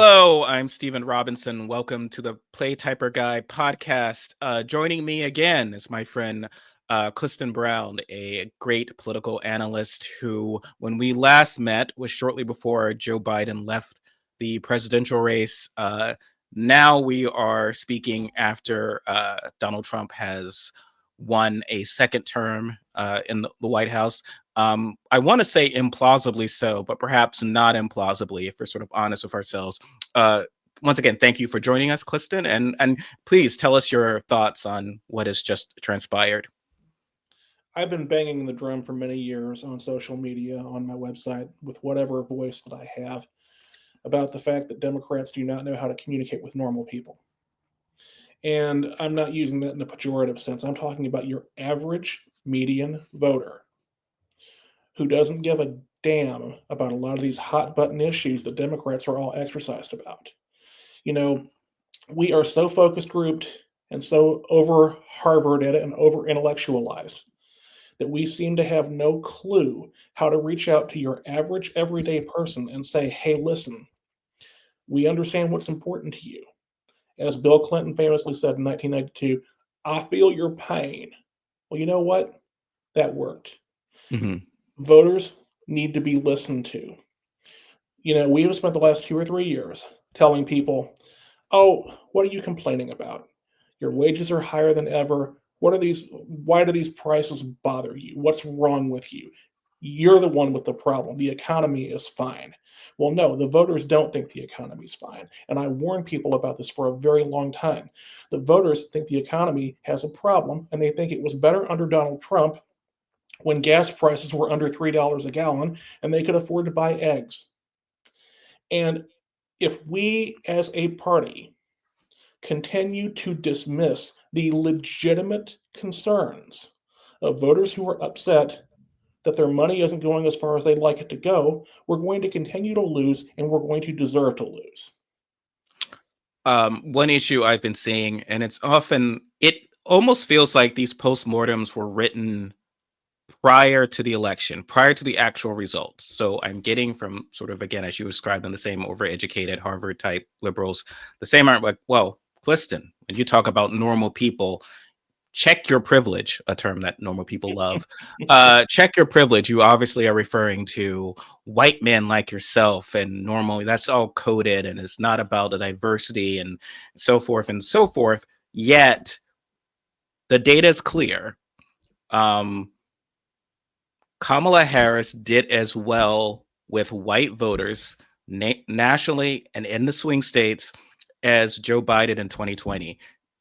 Hello, I'm Stephen Robinson. Welcome to the Play Typer Guy podcast. Joining me again is my friend Cliston Brown, a great political analyst who, when we last met, was shortly before Joe Biden left the presidential race. Now we are speaking after Donald Trump has won a second term in the White House. I want to say implausibly so, but perhaps not implausibly if we're sort of honest with ourselves. Uh, Once again, thank you for joining us, Cliston, and please tell us your thoughts on what has just transpired. I've been banging the drum for many years on social media, on my website, with whatever voice that I have, about the fact that Democrats do not know how to communicate with normal people. And I'm not using that in a pejorative sense. I'm talking about your average median voter who doesn't give a damn about a lot of these hot button issues that Democrats are all exercised about. You know, we are so focus grouped and so over Harvarded and over intellectualized that we seem to have no clue how to reach out to your average everyday person and say, hey, listen, we understand what's important to you. As Bill Clinton famously said in 1992, I feel your pain. Well, you know what? That worked. Mhm. Voters need to be listened to. We have spent the last 2 or 3 years telling people, oh, what are you complaining about? Your wages are higher than ever. Why do these prices bother you? What's wrong with you? You're the one with the problem. The economy is fine. Well, no, the voters don't think the economy is fine. And I warned people about this for a very long time. The voters think the economy has a problem, and they think it was better under Donald Trump when gas prices were under $3 a gallon and they could afford to buy eggs. And if we as a party continue to dismiss the legitimate concerns of voters who are upset that their money isn't going as far as they'd like it to go, we're going to continue to lose and we're going to deserve to lose. One issue I've been seeing, and it almost feels like these postmortems were written prior to the election, prior to the actual results. So I'm getting from sort of, again, as you described, in the same overeducated Harvard type liberals, the same aren't like, well, Cliston, when you talk about normal people, check your privilege, a term that normal people love. Check your privilege. You obviously are referring to white men like yourself, and normally that's all coded and it's not about the diversity and so forth and so forth. Yet the data is clear. Um, Kamala Harris did as well with white voters nationally and in the swing states as Joe Biden in 2020.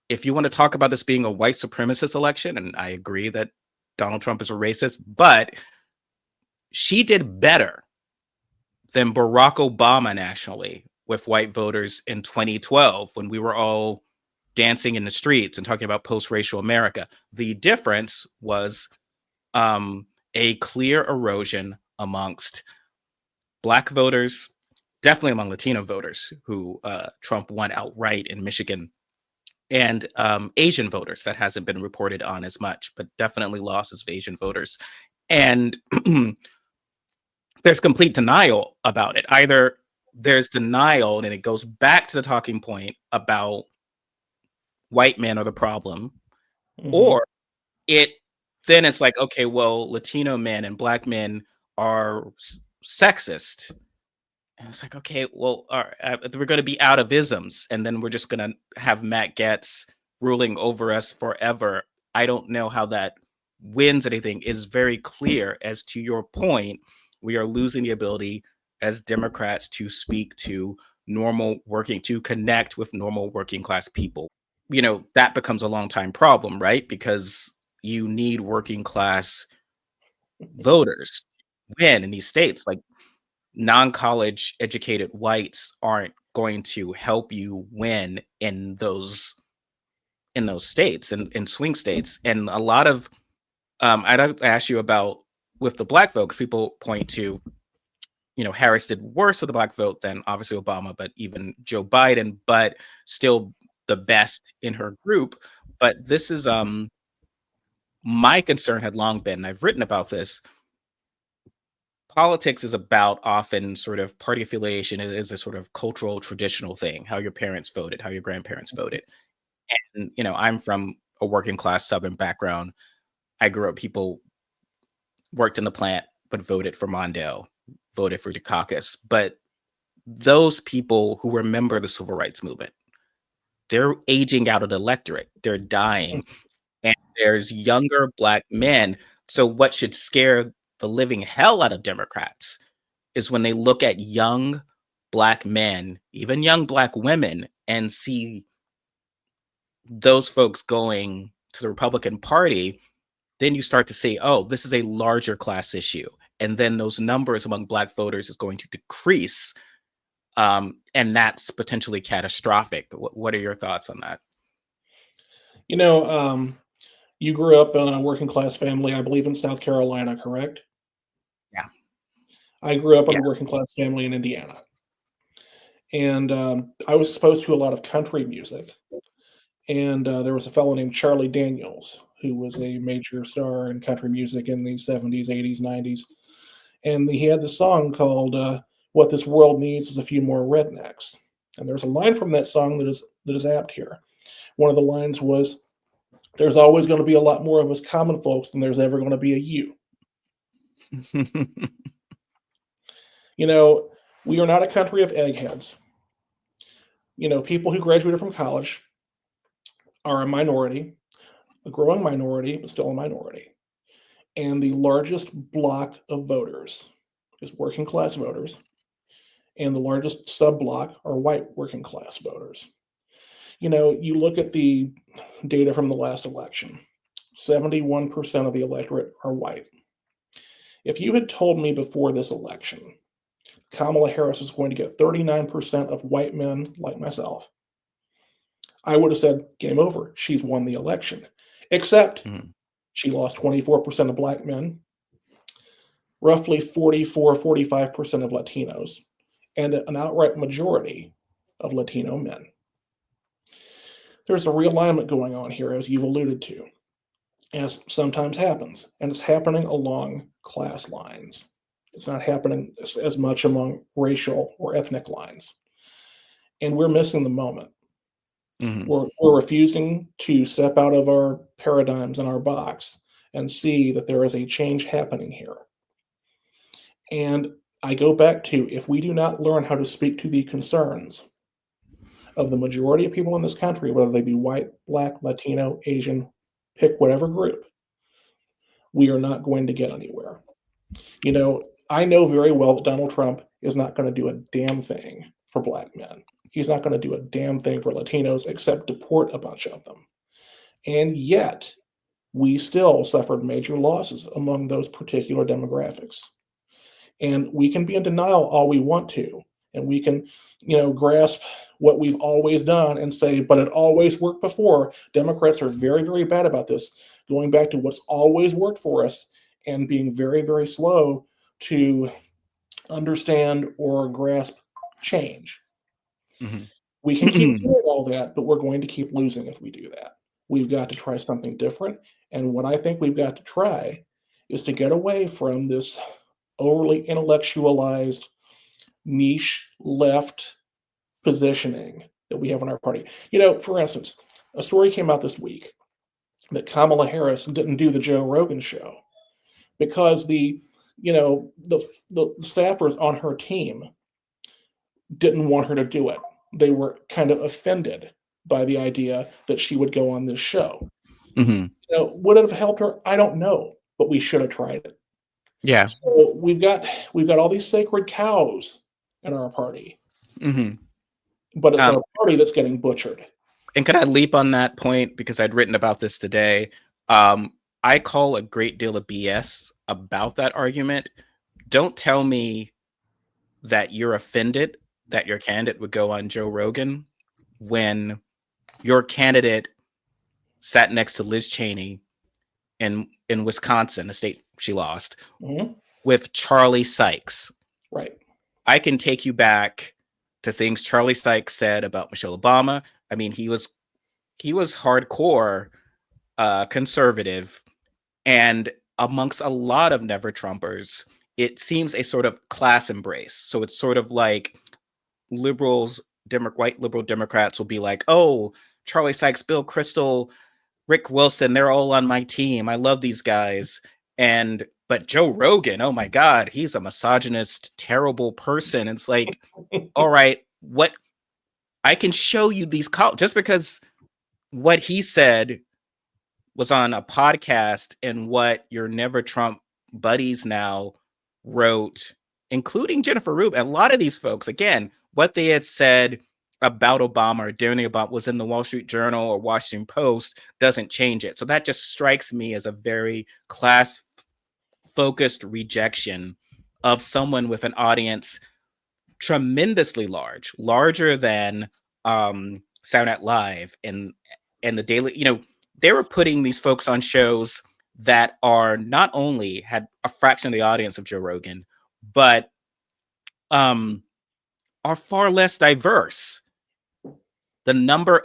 If you want to talk about this being a white supremacist election, and I agree that Donald Trump is a racist, but she did better than Barack Obama nationally with white voters in 2012 when we were all dancing in the streets and talking about post-racial America. The difference was a clear erosion amongst Black voters, definitely among Latino voters who Trump won outright in Michigan, and Asian voters that hasn't been reported on as much, but definitely losses of Asian voters. And there's complete denial about it. Either there's denial and it goes back to the talking point about white men are the problem, Mhm. or it then it's like, okay, well, Latino men and Black men are sexist. And it's like, okay, well, we're going to be out of isms, and then we're just going to have Matt Getz ruling over us forever. I don't know how that wins anything. Is very clear as to your point. We are losing the ability as Democrats to speak to to connect with normal working class people. That becomes a long time problem, right? Because you need working class voters to win in these states. Like, non-college educated whites aren't going to help you win in those states and in swing states. And a lot of I'd like to ask you about with the Black vote, because people point to, Harris did worse with the Black vote than obviously Obama, but even Joe Biden, but still the best in her group. But this is my concern had long been, and I've written about this, politics is about often sort of party affiliation. It is a sort of cultural traditional thing, how your parents voted, how your grandparents voted. And, I'm from a working class Southern background. I grew up, people worked in the plant, but voted for Mondale, voted for Dukakis. But those people who remember the civil rights movement, they're aging out of the electorate. They're dying. And there's younger Black men. So what should scare the living hell out of Democrats is when they look at young Black men, even young Black women, and see those folks going to the Republican Party. Then you start to say, oh, this is a larger class issue. And then those numbers among Black voters is going to decrease. And that's potentially catastrophic. What are your thoughts on that? You know, you grew up in a working class family, I believe in South Carolina, correct? Yeah. I grew up in Yeah. a working class family in Indiana. And I was exposed to a lot of country music. And there was a fellow named Charlie Daniels, who was a major star in country music in the 70s, 80s, 90s. And he had this song called What This World Needs Is a Few More Rednecks. And there's a line from that song that is apt here. One of the lines was, there's always going to be a lot more of us common folks than there's ever going to be a you. You know, we are not a country of eggheads. People who graduated from college are a minority, a growing minority, but still a minority. And the largest block of voters is working class voters, and the largest sub block are white working class voters. You look at the data from the last election, 71% of the electorate are white. If you had told me before this election Kamala Harris is going to get 39% of white men like myself, I would have said, game over. She's won the election. Except she lost 24% of Black men, roughly 45% of Latinos, and an outright majority of Latino men. There's a realignment going on here, as you've alluded to, as sometimes happens, and it's happening along class lines. It's not happening as much among racial or ethnic lines. And we're missing the moment. We're refusing to step out of our paradigms and our box and see that there is a change happening here. And I go back to, if we do not learn how to speak to the concerns of the majority of people in this country, whether they be white, Black, Latino, Asian, pick whatever group, we are not going to get anywhere. I know very well that Donald Trump is not going to do a damn thing for Black men. He's not going to do a damn thing for Latinos except deport a bunch of them. And yet, we still suffered major losses among those particular demographics. And we can be in denial all we want to. And we can, grasp what we've always done and say, but it always worked before. Democrats are very, very bad about this, going back to what's always worked for us and being very, very slow to understand or grasp change. We can keep doing all that, but we're going to keep losing if we do that. We've got to try something different. And what I think we've got to try is to get away from this overly intellectualized, niche left positioning that we have in our party. For instance, a story came out this week that Kamala Harris didn't do the Joe Rogan show because the staffers on her team didn't want her to do it. They were kind of offended by the idea that she would go on this show. Would it have helped her? I don't know, but we should have tried it. Yeah. So we've got all these sacred cows in our party, but it's our party that's getting butchered. And could I leap on that point, because I'd written about this today? I call a great deal of BS about that argument. Don't tell me that you're offended that your candidate would go on Joe Rogan when your candidate sat next to Liz Cheney in Wisconsin, a state she lost, with Charlie Sykes. Right. I can take you back to things Charlie Sykes said about Michelle Obama. I mean, he was hardcore conservative, and amongst a lot of never Trumpers, it seems a sort of class embrace. So it's sort of like liberals, white liberal Democrats will be like, oh, Charlie Sykes, Bill Kristol, Rick Wilson, they're all on my team. I love these guys. But Joe Rogan, oh my God, he's a misogynist, terrible person. It's like, all right, what I can show you these just because what he said was on a podcast and what your Never Trump buddies now wrote, including Jennifer Rubin, a lot of these folks, again, what they had said about Obama or during the Obama was in the Wall Street Journal or Washington Post doesn't change it. So that just strikes me as a very class focused rejection of someone with an audience tremendously large, larger than Saturday Night Live and the Daily. They were putting these folks on shows that are not only had a fraction of the audience of Joe Rogan, but are far less diverse. The number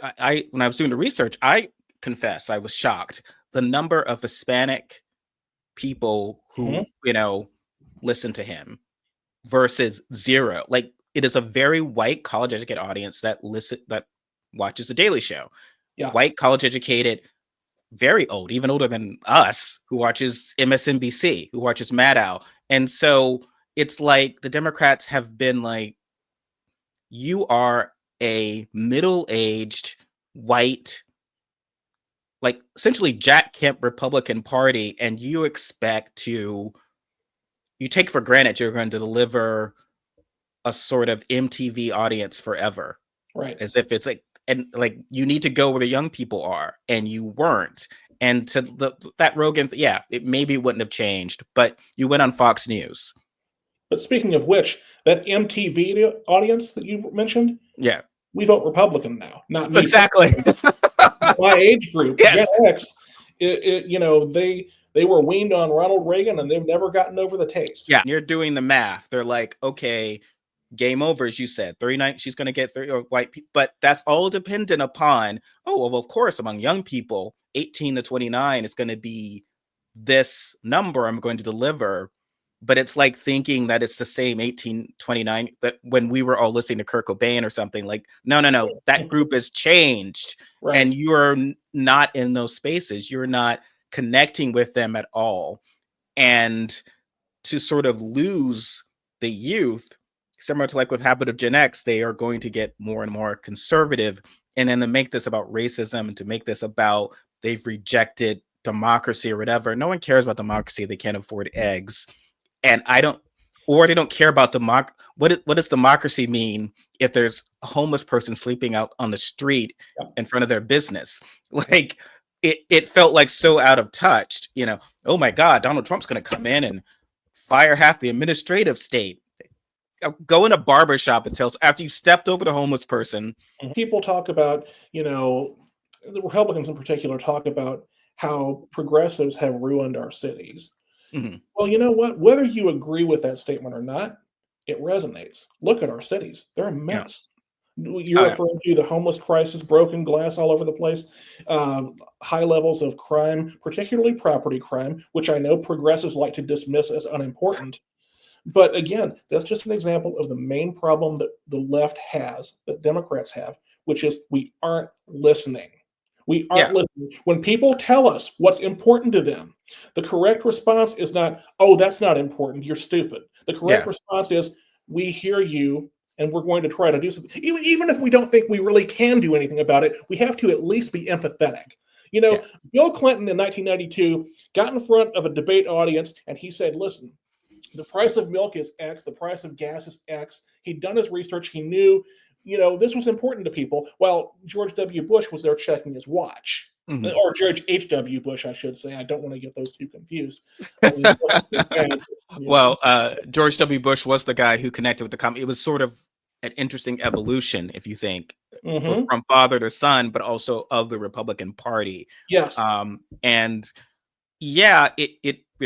when I was doing the research, I confess I was shocked. The number of Hispanic people who listen to him versus zero. Like, it is a very white college educated audience that watches the Daily Show. Yeah. White college educated, very old, even older than us, who watches MSNBC, who watches Maddow. And so it's like the Democrats have been like, you are a middle-aged white, like essentially Jack Kemp Republican Party, and you take for granted you're going to deliver a sort of MTV audience forever. Right. As if it's like, and like, you need to go where the young people are, and you weren't. And to that Rogan, it maybe wouldn't have changed, but you went on Fox News. But speaking of which, that MTV audience that you mentioned, yeah, we vote Republican now, not me. Exactly. My age group, yes. Gen X, they were weaned on Ronald Reagan, and they've never gotten over the taste. Yeah, you're doing the math. They're like, okay, game over, as you said, 39, she's going to get 30 white people, but that's all dependent upon, well, of course, among young people, 18 to 29 is going to be this number I'm going to deliver. But it's like thinking that it's the same 1829 that when we were all listening to Kurt Cobain or something. Like, no, that group has changed. Right. And you're not in those spaces. You're not connecting with them at all. And to sort of lose the youth, similar to like what happened with Gen X, they are going to get more and more conservative. And then to make this about racism and to make this about they've rejected democracy or whatever. No one cares about democracy. They can't afford eggs. And they don't care about what does democracy mean if there's a homeless person sleeping out on the street in front of their business? Like, it felt like so out of touch, oh my God, Donald Trump's going to come in and fire half the administrative state. Go in a barbershop and tell us after you've stepped over the homeless person. People talk about, the Republicans in particular talk about how progressives have ruined our cities. Mm-hmm. Well, you know what? Whether you agree with that statement or not, it resonates. Look at our cities. They're a mess. Yeah. You're referring to the homeless crisis, broken glass all over the place, high levels of crime, particularly property crime, which I know progressives like to dismiss as unimportant. But again, that's just an example of the main problem that the left has, that Democrats have, which is we aren't listening. We aren't listening. When people tell us what's important to them, the correct response is not, oh, that's not important, you're stupid. The correct response is, we hear you, and we're going to try to do something. Even if we don't think we really can do anything about it, we have to at least be empathetic. Bill Clinton in 1992 got in front of a debate audience, and he said, listen, the price of milk is X, the price of gas is X. He'd done his research, he knew this was important to people, while George W. Bush was there checking his watch. Mm-hmm. Or George H.W. Bush, I should say. I don't want to get those two confused. Well, George W. Bush was the guy who connected with the company. It was sort of an interesting evolution, if you think, from father to son, but also of the Republican Party. Yes. And yeah,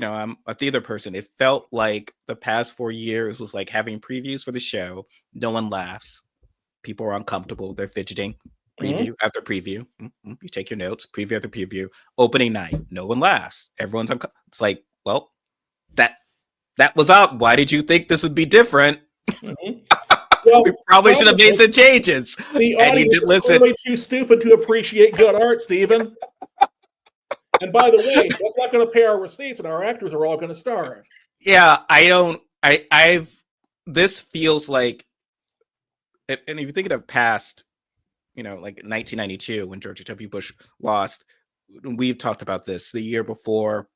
I'm a theater person. It felt like the past 4 years was like having previews for the show. No one laughs. People are uncomfortable. They're fidgeting. Preview after preview. You take your notes. Preview after preview. Opening night. No one laughs. Everyone's uncomfortable. It's like, well, that was up. Why did you think this would be different? Mhm. We Well, probably should have made probably some changes. the And he audience did is listen. clearly too stupid to appreciate good art, Stephen. And by the way, that's not going to pay our receipts, and our actors are all going to starve. Yeah, I don't. I've. This feels like, and if you think of past, like 1992 when George W. Bush lost, we've talked about this. The year before,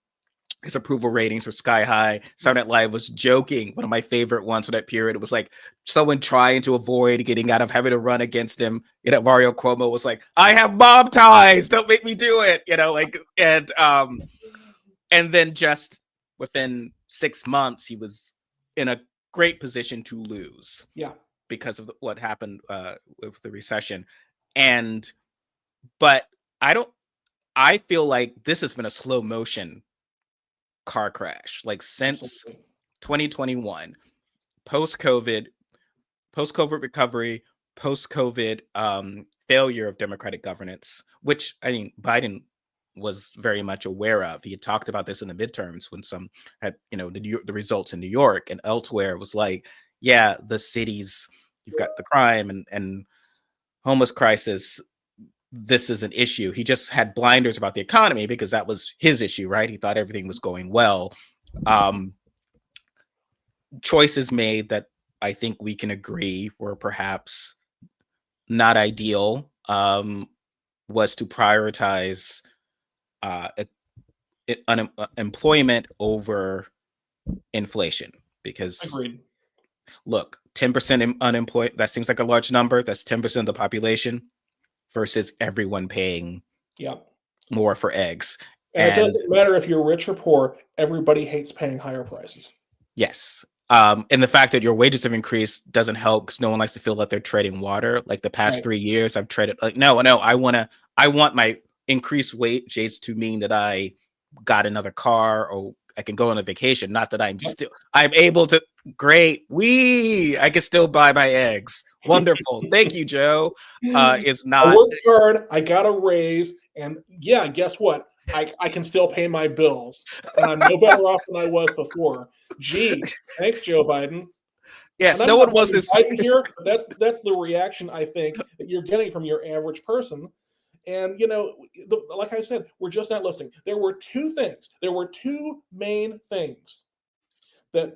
his approval ratings were sky high. Saturday Night Live was joking. One of my favorite ones for that period. It was like someone trying to avoid getting out of having to run against him. Mario Cuomo was like, "I have mob ties. Don't make me do it." And then just within 6 months, he was in a great position to lose. Yeah, because of what happened with the recession. And but I don't. I feel like this has been a slow motion car crash, like since absolutely. 2021, post COVID, recovery, post COVID failure of democratic governance, which I mean Biden was very much aware of. He had talked about this in the midterms when some had, the results in New York and elsewhere was like, yeah, the cities, you've got the crime and homeless crisis. This is an issue. He just had blinders about the economy because that was his issue, right? He thought everything was going well. Um, Choices made that I think we can agree were perhaps not ideal, was to prioritize uh, employment over inflation. Because Agreed. look, 10% unemployed, that seems like a large number. That's 10% of the population versus everyone paying Yeah. more for eggs. And it And doesn't matter if you're rich or poor, everybody hates paying higher prices. yes. And the fact that your wages have increased doesn't help because no one likes to feel that they're treading water. Like the past Right. 3 years, I've traded like no, I want my increased wages to mean that I got another car or I can go on a vacation. Not that Yep. I'm able to. Great, I can still buy my eggs. Wonderful, thank you, Joe. It's I not. worked hard, I got a raise, and yeah, guess what? I can still pay my bills, and I'm no better off than I was before. Gee, thanks, Joe Biden. And Yes, I'm no not one wants blaming this. Biden here, but that's the reaction I think that you're getting from your average person. And like I said, we're just not listening. There were two things. There were two main things that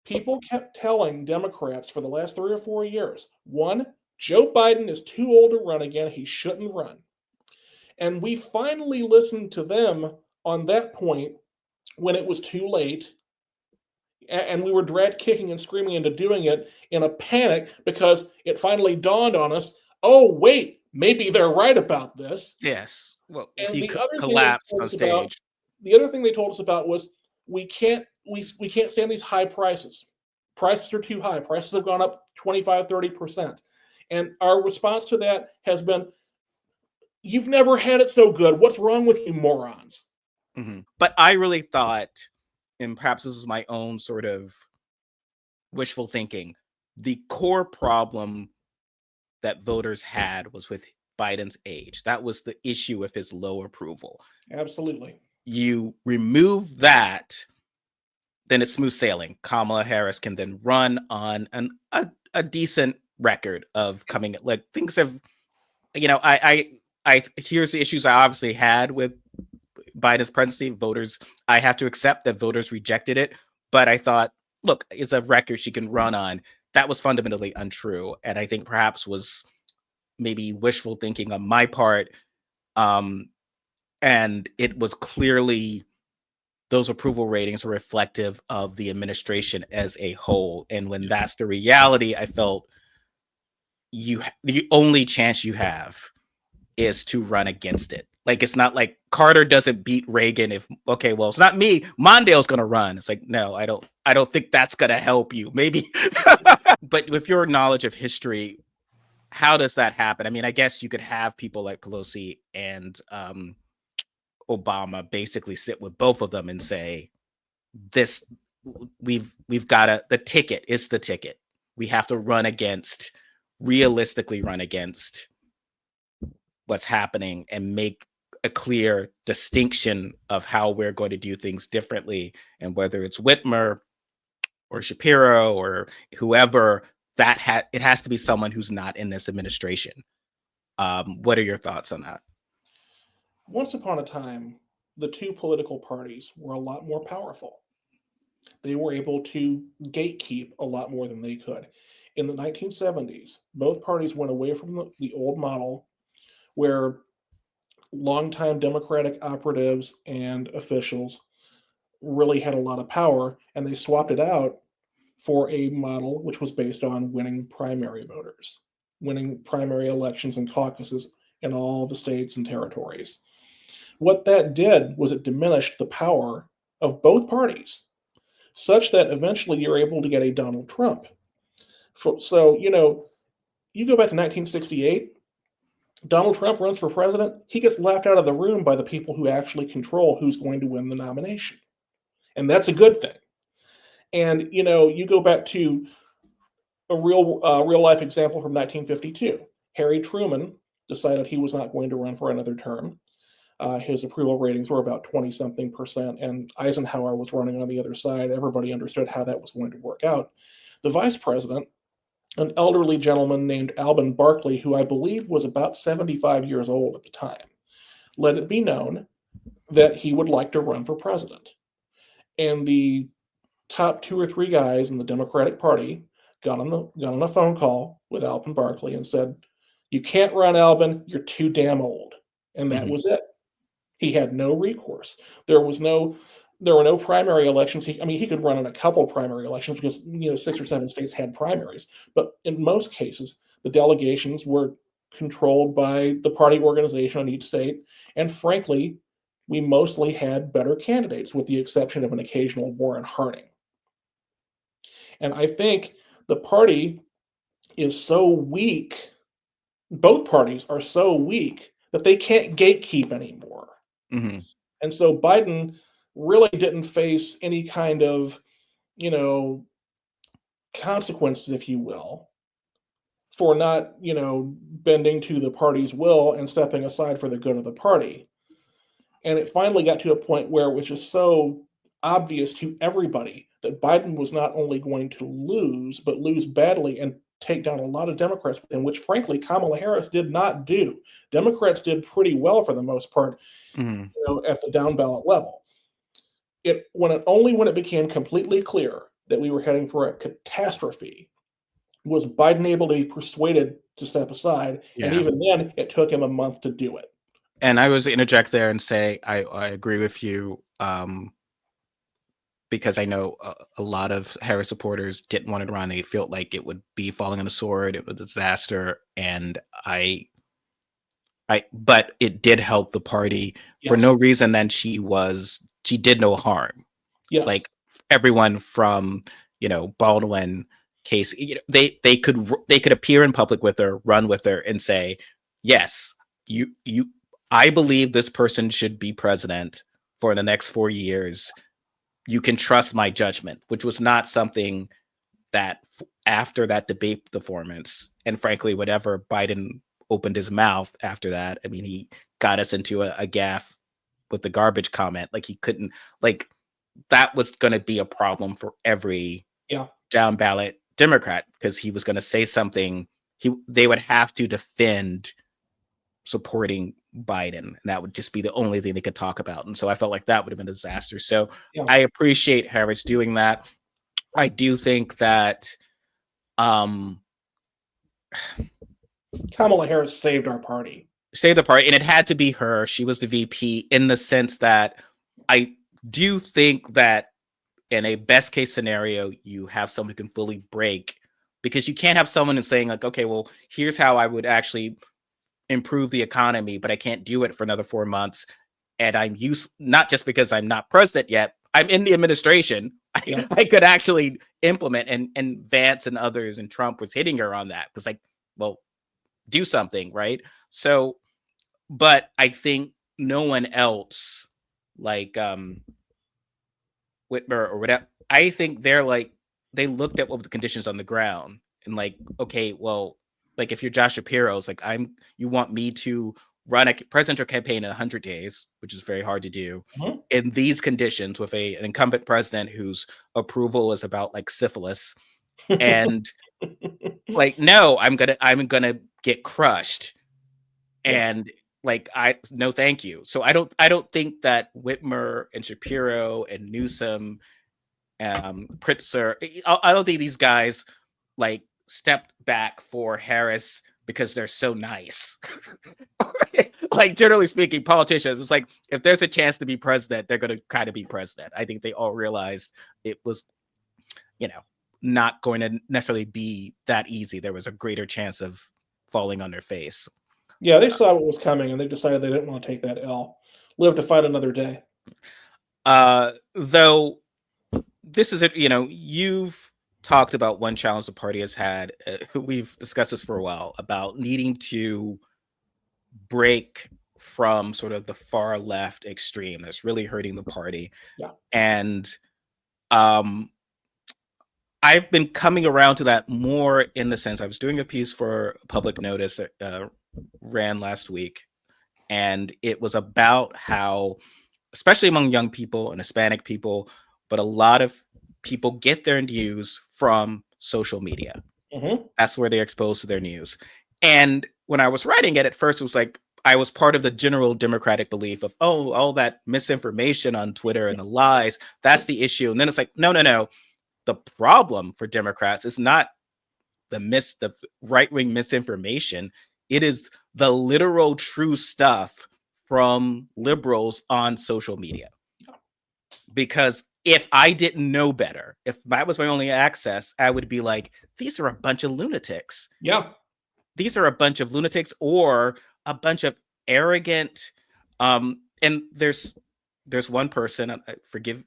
people kept telling Democrats for the last 3 or 4 years. One, Joe Biden is too old to run again. He shouldn't run. And we finally listened to them on that point when it was too late. And we were dragged kicking and screaming into doing it in a panic because it finally dawned on us, oh, wait, maybe they're right about this. Yes, well, And he the other thing they collapsed told on us about, stage. the other thing they told us about was we can't stand these high prices. Prices are too high. Prices have gone up 25, 30%. And our response to that has been, you've never had it so good. What's wrong with you morons? But I really thought, and perhaps this is my own sort of wishful thinking, the core problem that voters had was with Biden's age. That was the issue with his low approval. Absolutely. You remove that, then it's smooth sailing. Kamala Harris can then run on a decent record of coming. Like things have, I here's the issues I obviously had with Biden's presidency. Voters, I have to accept that voters rejected it, but I thought, look, it's a record she can run on. That was fundamentally untrue, and I think perhaps was maybe wishful thinking on my part. Um, and it was clearly those approval ratings were reflective of the administration as a whole. And when that's the reality, I felt the only chance you have is to run against it. Like it's not like Carter doesn't beat Reagan if okay, well, it's not me. Mondale's gonna run. It's like, no, I don't think that's gonna help you. Maybe. But with your knowledge of history, how does that happen? I mean, I guess you could have people like Pelosi and Obama basically sit with both of them and say, this we've got the ticket is the ticket. We have to realistically run against what's happening and make a clear distinction of how we're going to do things differently. And whether it's Whitmer or Shapiro or whoever, it has to be someone who's not in this administration. What are your thoughts on that? Once upon a time, the two political parties were a lot more powerful. They were able to gatekeep a lot more than they could. In the 1970s, both parties went away from the old model where longtime Democratic operatives and officials really had a lot of power, and they swapped it out for a model which was based on winning primary voters, winning primary elections and caucuses in all the states and territories. What that did was it diminished the power of both parties, such that eventually you're able to get a Donald Trump. So, you go back to 1968, Donald Trump runs for president, he gets laughed out of the room by the people who actually control who's going to win the nomination. And that's a good thing. And, you go back to a real life example from 1952. Harry Truman decided he was not going to run for another term. His approval ratings were about 20 something percent, and Eisenhower was running on the other side. Everybody understood how that was going to work out. The vice president, an elderly gentleman named Alben Barkley, who I believe was about 75 years old at the time, let it be known that he would like to run for president. And the top 2 or 3 guys in the Democratic Party got on a phone call with Alben Barkley and said, "You can't run, Alben. You're too damn old." And that was it. He had no recourse. There were no primary elections. He could run in a couple primary elections because 6 or 7 states had primaries. But in most cases, the delegations were controlled by the party organization in each state. And frankly, we mostly had better candidates, with the exception of an occasional Warren Harding. And I think the party is so weak, both parties are so weak that they can't gatekeep anymore. Mm-hmm. And so Biden really didn't face any kind of, consequences, if you will, for not, bending to the party's will and stepping aside for the good of the party. And it finally got to a point where it was just so obvious to everybody that Biden was not only going to lose, but lose badly and take down a lot of Democrats with him, which frankly Kamala Harris did not do. Democrats did pretty well for the most part, at the down ballot level. When it became completely clear that we were heading for a catastrophe was Biden able to be persuaded to step aside, and even then, it took him a month to do it. And I was interject there and say I agree with you, because I know a lot of Harris supporters didn't want to run. They felt like it would be falling on a sword, it was a disaster, and but it did help the party for no reason. Then she did no harm. Yes. Like everyone from Baldwin case, they could appear in public with her, run with her, and say, yes, I believe this person should be president for the next 4 years. You can trust my judgment, which was not something that after that debate performance, and frankly, whenever Biden opened his mouth after that, he got us into a gaffe with the garbage comment. Like he couldn't, like that was going to be a problem for every down ballot Democrat, because he was going to say something. They would have to defend supporting Biden, and that would just be the only thing they could talk about. And so I felt like that would have been a disaster. So I appreciate Harris doing that. I do think that Kamala Harris saved our party. Saved the party, and it had to be her. She was the VP, in the sense that I do think that in a best case scenario, you have someone who can fully break, because you can't have someone who's saying like, okay, well, here's how I would actually improve the economy, but I can't do it for another 4 months. And I'm not just because I'm not president yet, I'm in the administration. I could actually implement, and Vance and others and Trump was hitting her on that. It's like, well, do something, right? So, but I think no one else, like Whitmer or whatever, I think they looked at what the conditions on the ground and like, okay, well, like if you're Josh Shapiro, it's like you want me to run a presidential campaign in 100 days, which is very hard to do, Mhm. in these conditions with an incumbent president whose approval is about like syphilis, and like, no, I'm gonna get crushed, Yeah. and like, I no thank you. So I don't think that Whitmer and Shapiro and Newsom, Pritzker, I don't think these guys like stepped back for Harris because they're so nice. Like, generally speaking, politicians, it's like if there's a chance to be president, they're going to kind of be president. I think they all realized it was, you know, not going to necessarily be that easy. There was a greater chance of falling on their face. Yeah, they saw what was coming and they decided they didn't want to take that L. Live to fight another day. Though this is it, you've talked about one challenge the party has had. We've discussed this for a while about needing to break from sort of the far left extreme that's really hurting the party. Yeah. And um, I've been coming around to that more in the sense I was doing a piece for Public Notice that ran last week. And it was about how, especially among young people and Hispanic people, but a lot of people get their news from social media. Mhm. That's where they're exposed to their news. And when I was writing it, at first it was like I was part of the general Democratic belief of, oh, all that misinformation on Twitter and the lies, that's the issue. And then it's like, no. The problem for Democrats is not the right-wing misinformation. It is the literal true stuff from liberals on social media. Because if I didn't know better, if that was my only access, I would be like, these are a bunch of lunatics. Yeah. These are a bunch of lunatics or a bunch of arrogant. And there's one person, forgive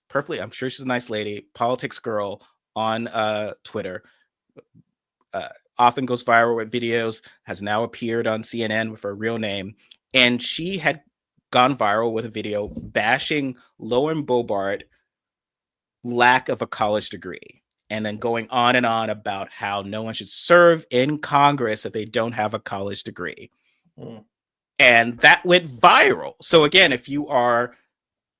perfectly, I'm sure she's a nice lady, politics girl on Twitter, often goes viral with videos, has now appeared on CNN with her real name. And she had gone viral with a video bashing Lauren Boebert lack of a college degree, and then going on and on about how no one should serve in Congress if they don't have a college degree. Mm. And that went viral. So again, if you are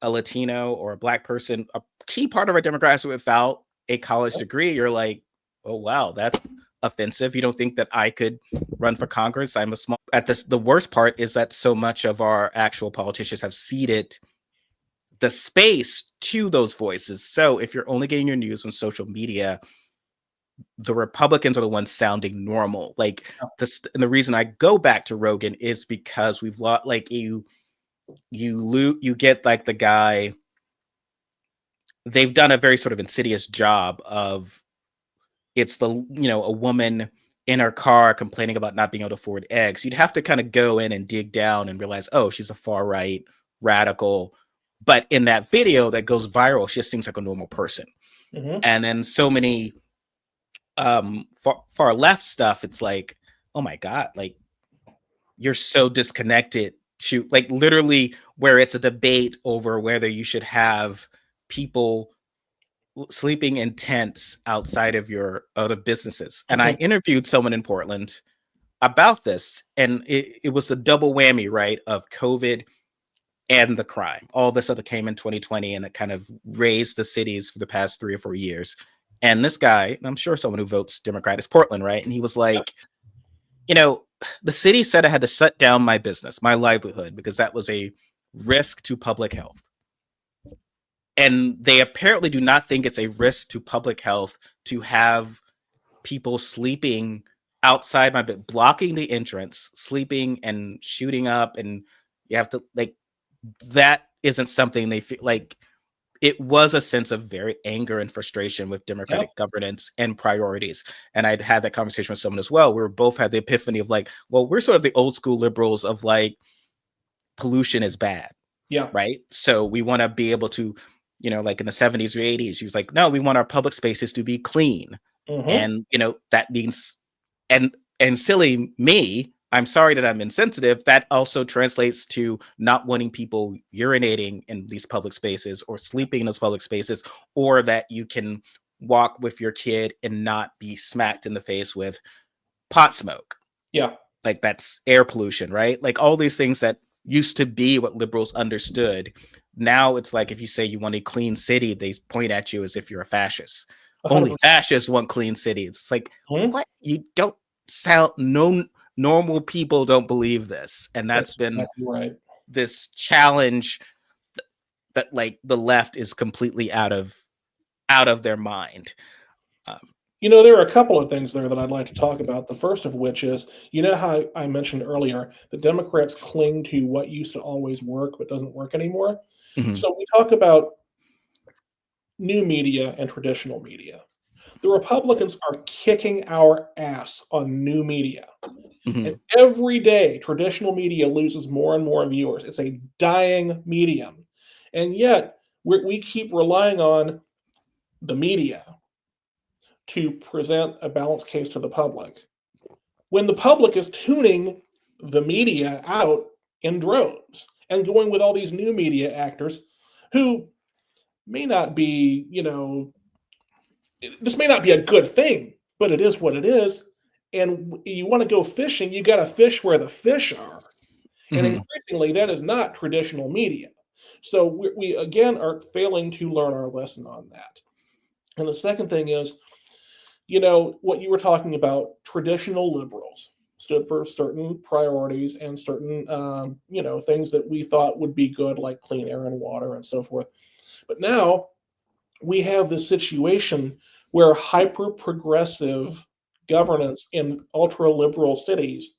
a Latino or a Black person, a key part of our demographic without a college degree, you're like, oh wow, that's offensive. You don't think that I could run for Congress? I'm a small at this. The worst part is that so much of our actual politicians have ceded the space to those voices. So if you're only getting your news from social media, the Republicans are the ones sounding normal. Like this, and the reason I go back to Rogan is because we've lost, like, you get like the guy. They've done a very sort of insidious job of, it's the, a woman in her car complaining about not being able to afford eggs. You'd have to kind of go in and dig down and realize, oh, she's a far right radical. But in that video that goes viral, she just seems like a normal person. Mhm. And then so many far left stuff, it's like, oh my God, like, you're so disconnected to, like, literally where it's a debate over whether you should have people sleeping in tents outside of your other businesses. And I Mhm. interviewed someone in Portland about this, and it was a double whammy, right, of COVID and the crime. All this other came in 2020, and it kind of raised the cities for the past 3 or 4 years. And this guy, and I'm sure someone who votes Democrat, is Portland, right? And he was like, the city said I had to shut down my business, my livelihood, because that was a risk to public health. And they apparently do not think it's a risk to public health to have people sleeping outside my bed, blocking the entrance, sleeping and shooting up. And you have to, like, that isn't something they feel like. It was a sense of very anger and frustration with Yeah. democratic governance and priorities. And I'd had that conversation with someone as well. We were both had the epiphany of like, well, we're sort of the old school liberals of like, pollution is bad, Yeah. right? So we want to be able to, like in the 70s or 80s, she was like, no, we want our public spaces to be clean. Mhm. And, that means, and silly me, I'm sorry that I'm insensitive. That also translates to not wanting people urinating in these public spaces or sleeping in those public spaces, or that you can walk with your kid and not be smacked in the face with pot smoke. Yeah. like that's air pollution, right? Like all these things that used to be what liberals understood. Now it's like if you say you want a clean city, they point at you as if you're a fascist. Only 100%. fascists want clean cities. It's like, Hmm? what? You don't sound, no normal people don't believe this. And that's That's been exactly right. this challenge that like the left is completely out of their mind. Um, There are a couple of things there that I'd like to talk about. The first of which is, how I mentioned earlier, the Democrats cling to what used to always work but doesn't work anymore. mhm, So we talk about new media and traditional media. The Republicans are kicking our ass on new media. And mhm, every day, traditional media loses more and more viewers. It's a dying medium. And yet, we keep relying on the media to present a balanced case to the public when the public is tuning the media out in droves and going with all these new media actors who may not be, this may not be a good thing, but it is what it is. And you want to go fishing, you got to fish where the fish are. And mhm. increasingly, that is not traditional media. So we again are failing to learn our lesson on that. And the second thing is, what you were talking about, traditional liberals stood for certain priorities and certain, things that we thought would be good, like clean air and water and so forth. But now we have this situation where hyper progressive governance in ultra liberal cities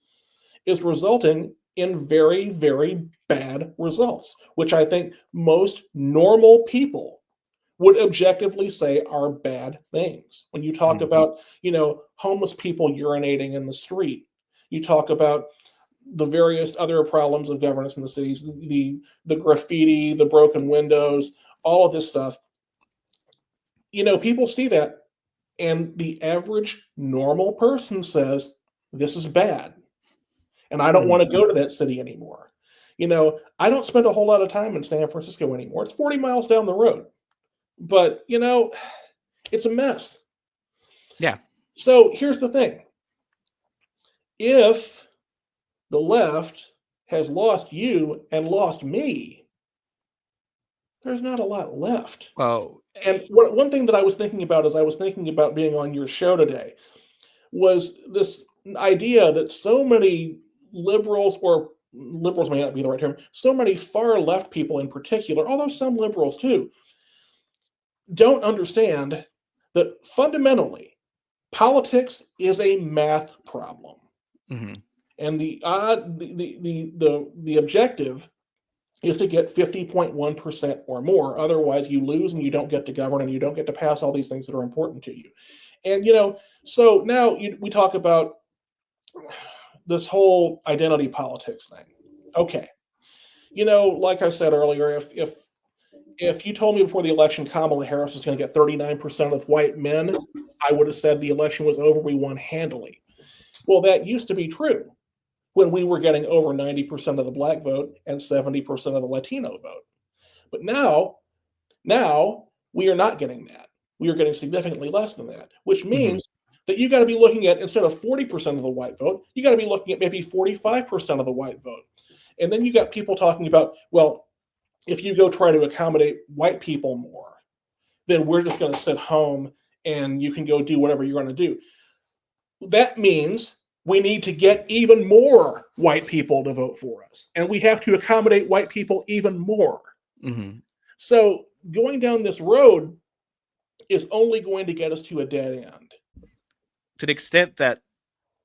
is resulting in very, very bad results, which I think most normal people would objectively say are bad things. When you talk Mhm. about, homeless people urinating in the street, you talk about the various other problems of governance in the cities, the graffiti, the broken windows, all of this stuff. People see that, and the average normal person says, "This is bad, and I don't Mhm. want to go to that city anymore." I don't spend a whole lot of time in San Francisco anymore. It's 40 miles down the road, but it's a mess. Yeah. So here's the thing: if the left has lost you and lost me, there's not a lot left. Oh, And one thing that I was thinking about as I was thinking about being on your show today was this idea that so many liberals, or liberals may not be the right term, so many far left people in particular, although some liberals too, don't understand that fundamentally politics is a math problem. mhm, And the objective is to get 50.1% or more. Otherwise, you lose and you don't get to govern and you don't get to pass all these things that are important to you. And so now we talk about this whole identity politics thing. Okay, like I said earlier, if you told me before the election Kamala Harris was going to get 39% of white men, I would have said the election was over. We won handily. Well, that used to be true when we were getting over 90% of the black vote and 70% of the Latino vote. But now we are not getting that. We are getting significantly less than that, which mhm, means that you got to be looking at, instead of 40% of the white vote, you got to be looking at maybe 45% of the white vote. And then you got people talking about, well, if you go try to accommodate white people more, then we're just going to sit home and you can go do whatever you're going to do. That means we need to get even more white people to vote for us, and we have to accommodate white people even more. mhm. So going down this road is only going to get us to a dead end. To the extent that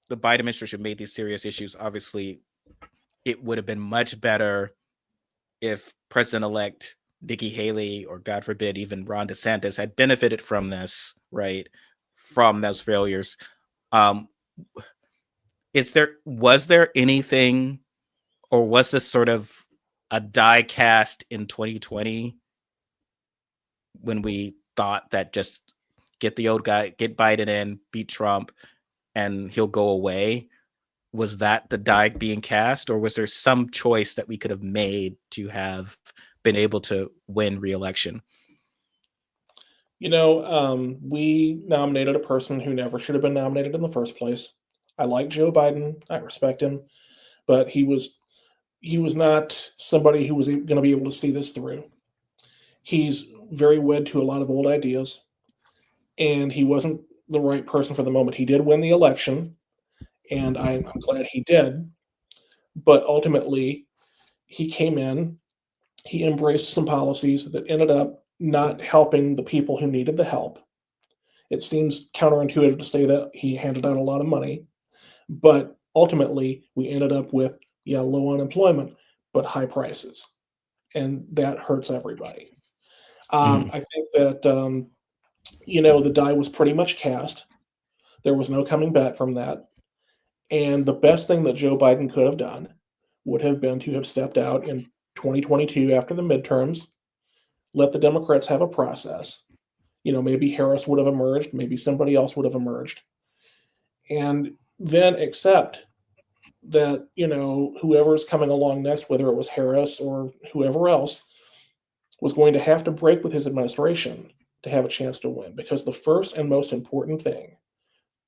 the Biden administration made these serious issues, obviously, it would have been much better if President-elect Nikki Haley, or God forbid, even Ron DeSantis, had benefited from this, right? From those failures. Um, was there anything, or was this sort of a die cast in 2020 when we thought that just get the old guy, get Biden in, beat Trump, and he'll go away? Was that the die being cast, or was there some choice that we could have made to have been able to win re-election? We nominated a person who never should have been nominated in the first place. I like Joe Biden. I respect him, but he was not somebody who was going to be able to see this through. He's very wed to a lot of old ideas, and he wasn't the right person for the moment. He did win the election, and I'm glad he did. But ultimately, he came in, he embraced some policies that ended up not helping the people who needed the help. It seems counterintuitive to say that he handed out a lot of money, but ultimately, we ended up with, yeah, low unemployment, but high prices. And that hurts everybody. Mhm. I think that, the die was pretty much cast. There was no coming back from that. And the best thing that Joe Biden could have done would have been to have stepped out in 2022 after the midterms, let the Democrats have a process. Maybe Harris would have emerged, maybe somebody else would have emerged, and then accept that, whoever's coming along next, whether it was Harris or whoever else, was going to have to break with his administration to have a chance to win. Because the first and most important thing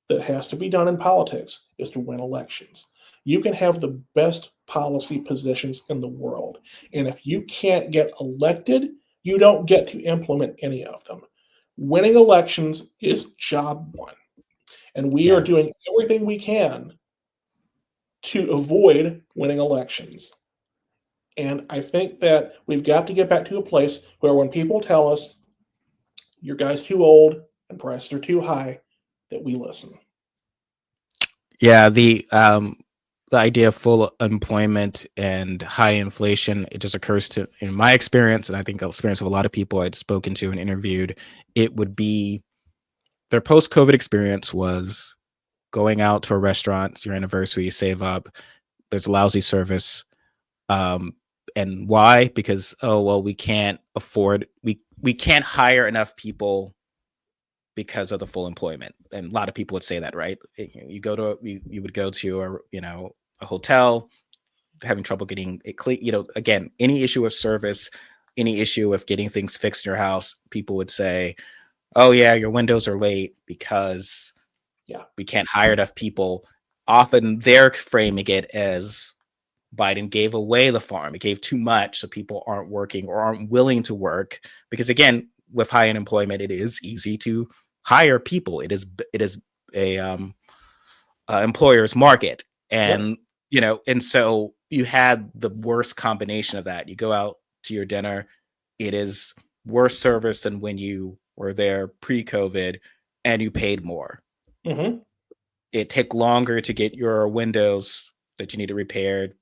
that has to be done in politics is to win elections. You can have the best policy positions in the world. And if you can't get elected, you don't get to implement any of them. Winning elections is job one. And we are Yeah. doing everything we can to avoid winning elections. And I think that we've got to get back to a place where when people tell us your guy's too old and prices are too high, that we listen. Yeah, the idea of full employment and high inflation, it just occurs to in my experience, and I think the experience of a lot of people I'd spoken to and interviewed, it would be their post-COVID experience was going out to a restaurant, it's your anniversary, you save up, there's lousy service. Um, and why? Because, oh well, we can't afford we can't hire enough people because of the full employment. And a lot of people would say that, right? You go to you would go to a hotel, having trouble getting it clean. Again, any issue with service, any issue with getting things fixed in your house, people would say, "Oh yeah, your windows are late because Yeah. we can't hire enough people." Often they're framing it as Biden gave away the farm. It gave too much, so people aren't working or aren't willing to work. Because again, with high unemployment, it is easy to hire people. It is a employer's market, Yep. and so you had the worst combination of that. You go out to your dinner, it is worse service than when you were there pre-COVID, and you paid more. Hmm. It took longer to get your windows that you needed repaired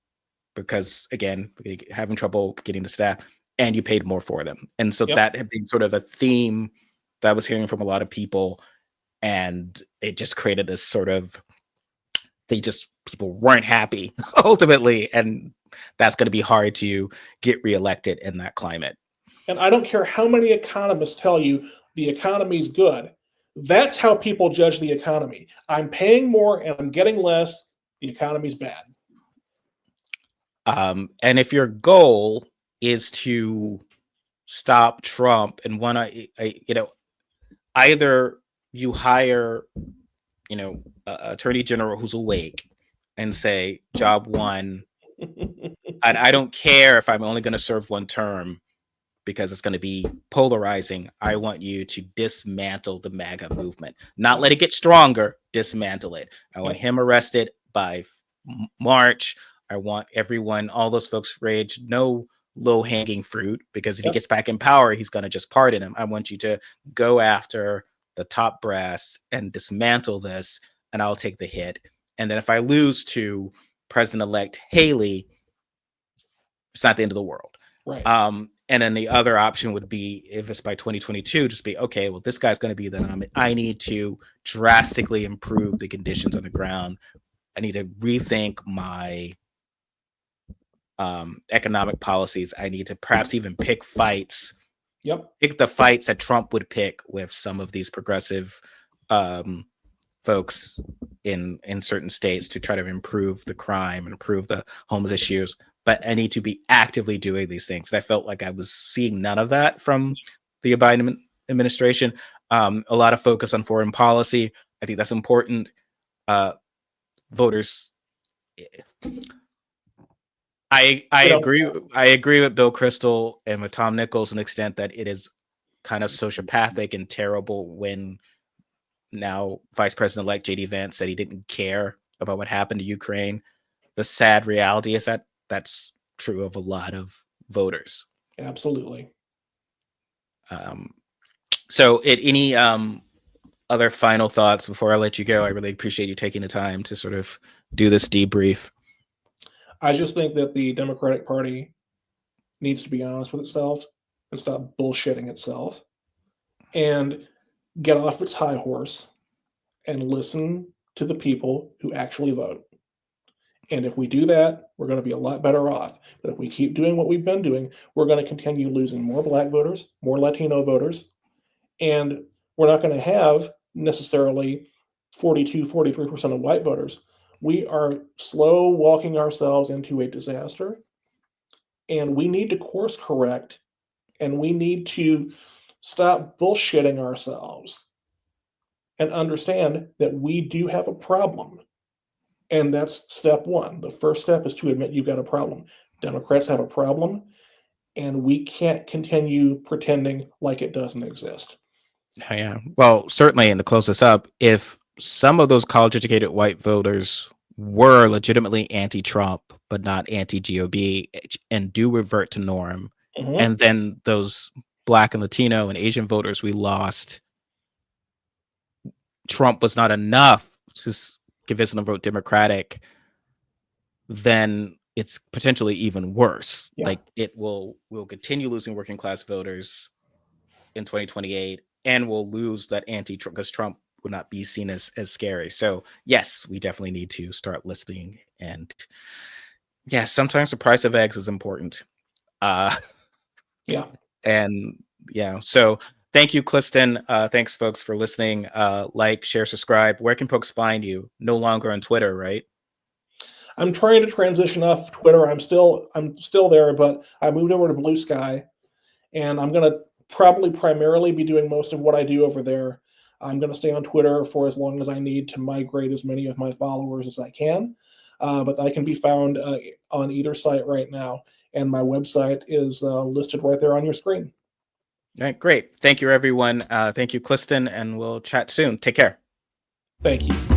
because again, having trouble getting the staff, and you paid more for them. And so Yep. that had been sort of a theme that I was hearing from a lot of people, and it just created this sort of people weren't happy ultimately, and that's going to be hard to get reelected in that climate. And I don't care how many economists tell you the economy's good. That's how people judge the economy. I'm paying more and I'm getting less. The economy's bad. And if your goal is to stop Trump and want to, either you hire attorney general who's awake and say job one, and I don't care if I'm only going to serve one term because it's going to be polarizing. I want you to dismantle the MAGA movement, not Yep. let it get stronger, dismantle it. I want Yep. him arrested by March. I want everyone, all those folks rage, no low hanging fruit, because if he Yep. gets back in power, he's going to just pardon him. I want you to go after the top brass and dismantle this, and I'll take the hit. And then if I lose to President elect Haley, it's not the end of the world. Right. And then the other option would be, if it's by 2022, just be, okay, well, this guy's going to be the nominee. I need to drastically improve the conditions on the ground. I need to rethink my economic policies. I need to perhaps even pick Yep. the fights that Trump would pick with some of these progressive um, folks in certain states to try to improve the crime and improve the homeless issues. But I need to be actively doing these things. And I felt like I was seeing none of that from the Biden administration. A lot of focus on foreign policy. I think that's important. Uh, voters. I agree. I agree with Bill Kristol and with Tom Nichols to an extent that it is kind of sociopathic and terrible when now Vice President-elect J.D. Vance said he didn't care about what happened to Ukraine. The sad reality is that that's true of a lot of voters. Absolutely. So, any other final thoughts before I let you go? I really appreciate you taking the time to sort of do this debrief. I just think that the Democratic Party needs to be honest with itself and stop bullshitting itself and get off its high horse and listen to the people who actually vote. And if we do that, we're going to be a lot better off. But if we keep doing what we've been doing, we're going to continue losing more Black voters, more Latino voters, and we're not going to have necessarily 42, 43% of white voters. We are slow walking ourselves into a disaster, and we need to course correct, and we need to stop bullshitting ourselves and understand that we do have a problem. And that's step one. The first step is to admit you've got a problem. Democrats have a problem, and we can't continue pretending like it doesn't exist. Yeah. Well, certainly, and to close this up, if some of those college-educated white voters were legitimately anti-Trump, but not anti-GOP, and do revert to norm, and then those Black and Latino and Asian voters we lost, Trump was not enough to convince them to vote Democratic, then it's potentially even worse. Yeah. Like we'll continue losing working class voters in 2028, and we'll lose that anti-Trump because Trump would not be seen as scary. So yes, we definitely need to start listening. And yeah, sometimes the price of eggs is important. Yeah. And yeah, so thank you, Cliston. Thanks, folks, for listening. Like, share, subscribe. Where can folks find you? No longer on Twitter, right? I'm trying to transition off Twitter. I'm still there, but I moved over to Blue Sky, and I'm going to probably primarily be doing most of what I do over there. I'm going to stay on Twitter for as long as I need to migrate as many of my followers as I can. But I can be found on either site right now, and my website is listed right there on your screen. All right, great. Thank you, everyone. Thank you, Cliston, and we'll chat soon. Take care. Thank you.